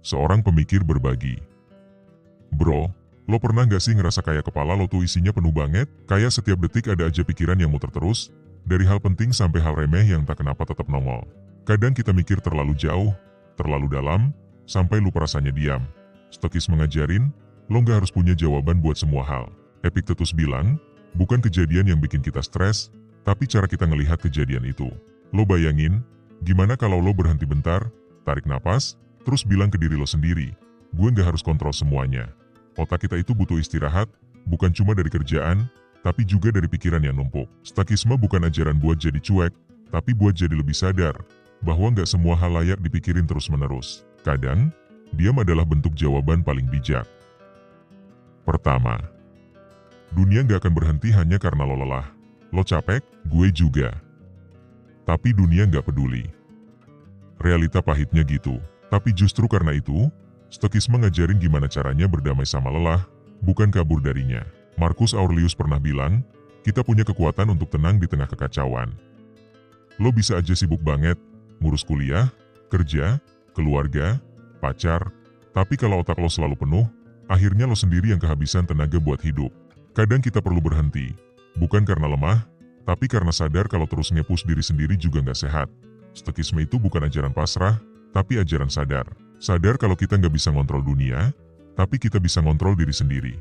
seorang pemikir berbagi. Bro, lo pernah gak sih ngerasa kayak kepala lo tuh isinya penuh banget? Kayak setiap detik ada aja pikiran yang muter terus, dari hal penting sampai hal remeh yang tak kenapa tetap nongol. Kadang kita mikir terlalu jauh, terlalu dalam, sampai lupa rasanya diam. Stokis mengajarin, lo gak harus punya jawaban buat semua hal. Epictetus bilang, bukan kejadian yang bikin kita stres, tapi cara kita ngelihat kejadian itu. Lo bayangin, gimana kalau lo berhenti bentar, tarik napas, terus bilang ke diri lo sendiri, gue gak harus kontrol semuanya. Otak kita itu butuh istirahat, bukan cuma dari kerjaan, tapi juga dari pikiran yang numpuk. Stoikisme bukan ajaran buat jadi cuek, tapi buat jadi lebih sadar, bahwa gak semua hal layak dipikirin terus-menerus. Kadang, diam adalah bentuk jawaban paling bijak. Pertama, dunia gak akan berhenti hanya karena lo lelah. Lo capek, gue juga. Tapi dunia gak peduli. Realita pahitnya gitu. Tapi justru karena itu, Stoikisme ngajarin gimana caranya berdamai sama lelah, bukan kabur darinya. Marcus Aurelius pernah bilang, kita punya kekuatan untuk tenang di tengah kekacauan. Lo bisa aja sibuk banget, ngurus kuliah, kerja, keluarga, pacar, tapi kalau otak lo selalu penuh, akhirnya lo sendiri yang kehabisan tenaga buat hidup. Kadang kita perlu berhenti, bukan karena lemah, tapi karena sadar kalau terus nge-push diri sendiri juga nggak sehat. Stoikisme itu bukan ajaran pasrah, tapi ajaran sadar. Sadar kalau kita nggak bisa ngontrol dunia, tapi kita bisa ngontrol diri sendiri.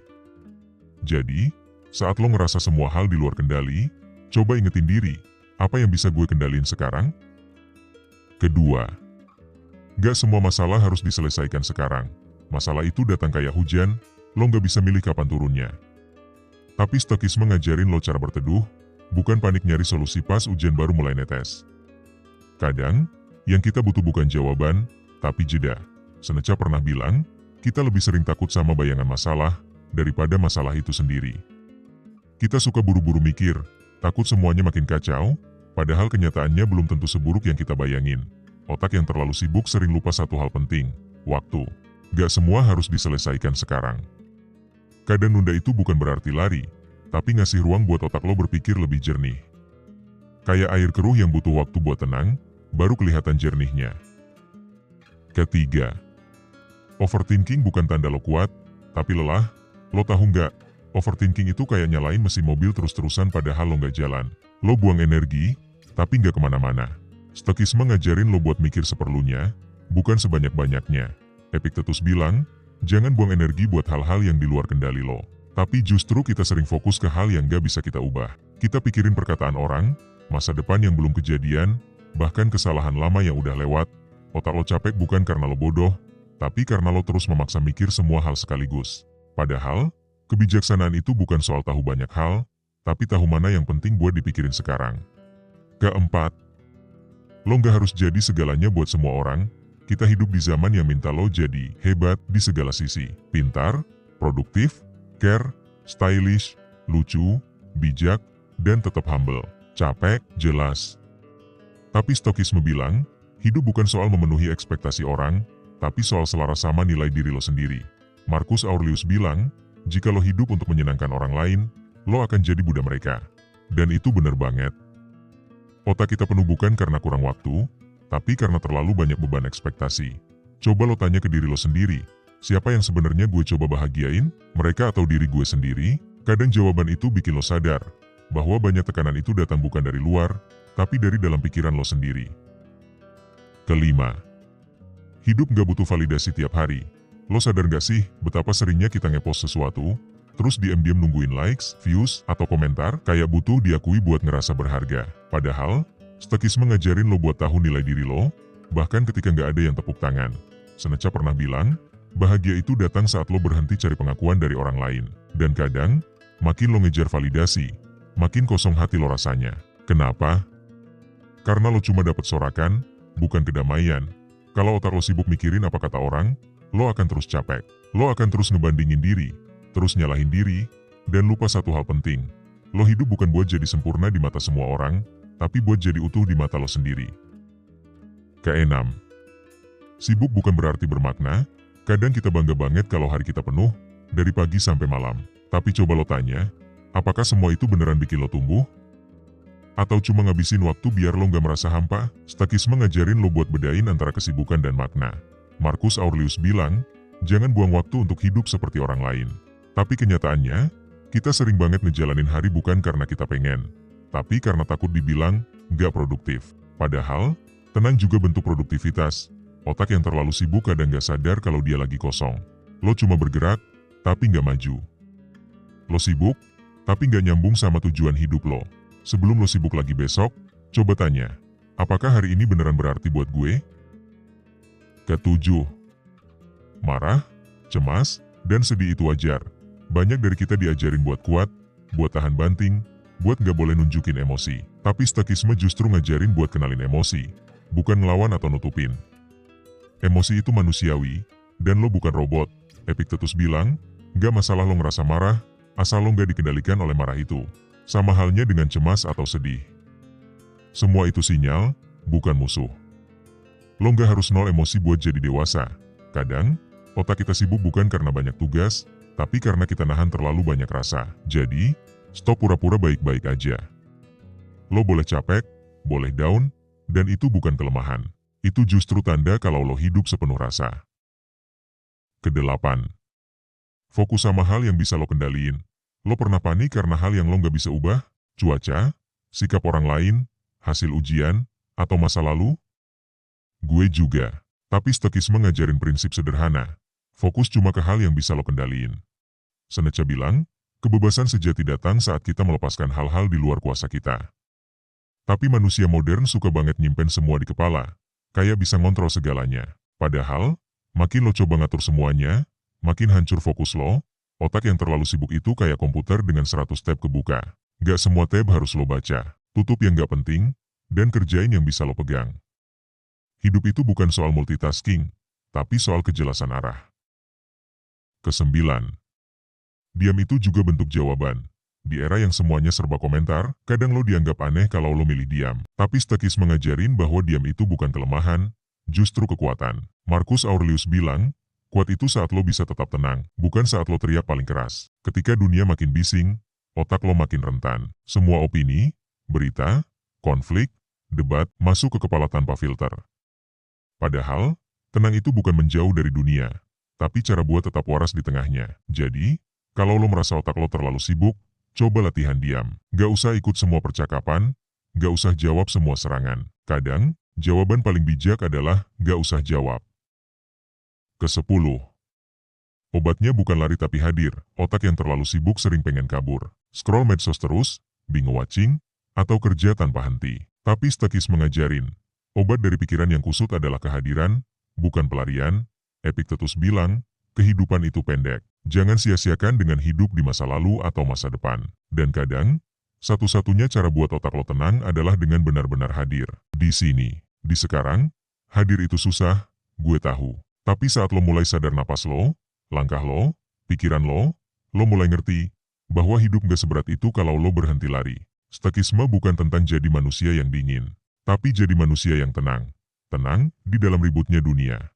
Jadi, saat lo ngerasa semua hal di luar kendali, coba ingetin diri, apa yang bisa gue kendaliin sekarang? Kedua, gak semua masalah harus diselesaikan sekarang. Masalah itu datang kayak hujan, lo nggak bisa milih kapan turunnya. Tapi Stoikisme ngajarin lo cara berteduh, bukan panik nyari solusi pas hujan baru mulai netes. Kadang, yang kita butuh bukan jawaban, tapi jeda. Seneca pernah bilang, kita lebih sering takut sama bayangan masalah, daripada masalah itu sendiri. Kita suka buru-buru mikir, takut semuanya makin kacau, padahal kenyataannya belum tentu seburuk yang kita bayangin. Otak yang terlalu sibuk sering lupa satu hal penting, waktu. Gak semua harus diselesaikan sekarang. Kadang nunda itu bukan berarti lari, tapi ngasih ruang buat otak lo berpikir lebih jernih. Kayak air keruh yang butuh waktu buat tenang, baru kelihatan jernihnya. Ketiga, overthinking bukan tanda lo kuat, tapi lelah. Lo tahu nggak, overthinking itu kayak nyalain mesin mobil terus-terusan padahal lo nggak jalan. Lo buang energi, tapi nggak kemana-mana. Stoikisme ngajarin lo buat mikir seperlunya, bukan sebanyak-banyaknya. Epictetus bilang, jangan buang energi buat hal-hal yang di luar kendali lo. Tapi justru kita sering fokus ke hal yang nggak bisa kita ubah. Kita pikirin perkataan orang, masa depan yang belum kejadian, bahkan kesalahan lama yang udah lewat. Otak lo capek bukan karena lo bodoh, tapi karena lo terus memaksa mikir semua hal sekaligus. Padahal, kebijaksanaan itu bukan soal tahu banyak hal, tapi tahu mana yang penting buat dipikirin sekarang. Keempat, lo nggak harus jadi segalanya buat semua orang. Kita hidup di zaman yang minta lo jadi hebat di segala sisi. Pintar, produktif, care, stylish, lucu, bijak, dan tetap humble. Capek, jelas. Tapi Stoikisme bilang, hidup bukan soal memenuhi ekspektasi orang, tapi soal selaras sama nilai diri lo sendiri. Marcus Aurelius bilang, jika lo hidup untuk menyenangkan orang lain, lo akan jadi budak mereka. Dan itu benar banget. Otak kita penuh bukan karena kurang waktu, tapi karena terlalu banyak beban ekspektasi. Coba lo tanya ke diri lo sendiri, siapa yang sebenarnya gue coba bahagiain, mereka atau diri gue sendiri? Kadang jawaban itu bikin lo sadar, bahwa banyak tekanan itu datang bukan dari luar, tapi dari dalam pikiran lo sendiri. Kelima, hidup gak butuh validasi tiap hari. Lo sadar gak sih betapa seringnya kita ngepost sesuatu, terus diam-diam nungguin likes, views, atau komentar, kayak butuh diakui buat ngerasa berharga. Padahal, Stoikisme ngajarin lo buat tahu nilai diri lo, bahkan ketika gak ada yang tepuk tangan. Seneca pernah bilang, bahagia itu datang saat lo berhenti cari pengakuan dari orang lain. Dan kadang, makin lo ngejar validasi, makin kosong hati lo rasanya. Kenapa? Karena lo cuma dapat sorakan, bukan kedamaian. Kalau otak lo sibuk mikirin apa kata orang, lo akan terus capek. Lo akan terus ngebandingin diri, terus nyalahin diri, dan lupa satu hal penting. Lo hidup bukan buat jadi sempurna di mata semua orang, tapi buat jadi utuh di mata lo sendiri. Keenam, sibuk bukan berarti bermakna. Kadang kita bangga banget kalau hari kita penuh, dari pagi sampai malam. Tapi coba lo tanya, apakah semua itu beneran bikin lo tumbuh? Atau cuma ngabisin waktu biar lo gak merasa hampa? Stoikisme ngajarin lo buat bedain antara kesibukan dan makna. Marcus Aurelius bilang, jangan buang waktu untuk hidup seperti orang lain. Tapi kenyataannya, kita sering banget ngejalanin hari bukan karena kita pengen, tapi karena takut dibilang gak produktif. Padahal, tenang juga bentuk produktivitas. Otak yang terlalu sibuk kadang gak sadar kalau dia lagi kosong. Lo cuma bergerak, tapi gak maju. Lo sibuk, tapi gak nyambung sama tujuan hidup lo. Sebelum lo sibuk lagi besok, coba tanya, apakah hari ini beneran berarti buat gue? Ketujuh, marah, cemas, dan sedih itu wajar. Banyak dari kita diajarin buat kuat, buat tahan banting, buat gak boleh nunjukin emosi. Tapi stoikisme justru ngajarin buat kenalin emosi, bukan ngelawan atau nutupin. Emosi itu manusiawi, dan lo bukan robot. Epictetus bilang, gak masalah lo ngerasa marah, asal lo gak dikendalikan oleh marah itu. Sama halnya dengan cemas atau sedih. Semua itu sinyal, bukan musuh. Lo gak harus nol emosi buat jadi dewasa. Kadang, otak kita sibuk bukan karena banyak tugas, tapi karena kita nahan terlalu banyak rasa. Jadi, stop pura-pura baik-baik aja. Lo boleh capek, boleh down, dan itu bukan kelemahan. Itu justru tanda kalau lo hidup sepenuh rasa. Kedelapan, fokus sama hal yang bisa lo kendaliin. Lo pernah panik karena hal yang lo gak bisa ubah? Cuaca, sikap orang lain, hasil ujian, atau masa lalu? Gue juga. Tapi stoikisme ngajarin prinsip sederhana. Fokus cuma ke hal yang bisa lo kendaliin. Seneca bilang, kebebasan sejati datang saat kita melepaskan hal-hal di luar kuasa kita. Tapi manusia modern suka banget nyimpen semua di kepala, kayak bisa ngontrol segalanya. Padahal, makin lo coba ngatur semuanya, makin hancur fokus lo. Otak yang terlalu sibuk itu kayak komputer dengan 100 tab kebuka. Gak semua tab harus lo baca, tutup yang gak penting, dan kerjain yang bisa lo pegang. Hidup itu bukan soal multitasking, tapi soal kejelasan arah. Kesembilan, diam itu juga bentuk jawaban. Di era yang semuanya serba komentar, kadang lo dianggap aneh kalau lo milih diam. Tapi stoikisme ngajarin bahwa diam itu bukan kelemahan, justru kekuatan. Marcus Aurelius bilang, kuat itu saat lo bisa tetap tenang, bukan saat lo teriak paling keras. Ketika dunia makin bising, otak lo makin rentan. Semua opini, berita, konflik, debat, masuk ke kepala tanpa filter. Padahal, tenang itu bukan menjauh dari dunia, tapi cara buat tetap waras di tengahnya. Jadi, kalau lo merasa otak lo terlalu sibuk, coba latihan diam. Gak usah ikut semua percakapan, gak usah jawab semua serangan. Kadang, jawaban paling bijak adalah gak usah jawab. Kesepuluh, obatnya bukan lari tapi hadir. Otak yang terlalu sibuk sering pengen kabur, scroll medsos terus, binge watching, atau kerja tanpa henti. Tapi stoikisme ngajarin, obat dari pikiran yang kusut adalah kehadiran, bukan pelarian. Epictetus bilang, kehidupan itu pendek. Jangan sia-siakan dengan hidup di masa lalu atau masa depan. Dan kadang, satu-satunya cara buat otak lo tenang adalah dengan benar-benar hadir. Di sini, di sekarang, hadir itu susah, gue tahu. Tapi saat lo mulai sadar napas lo, langkah lo, pikiran lo mulai ngerti bahwa hidup gak seberat itu kalau lo berhenti lari. Stoikisme bukan tentang jadi manusia yang dingin, tapi jadi manusia yang tenang. Tenang di dalam ributnya dunia.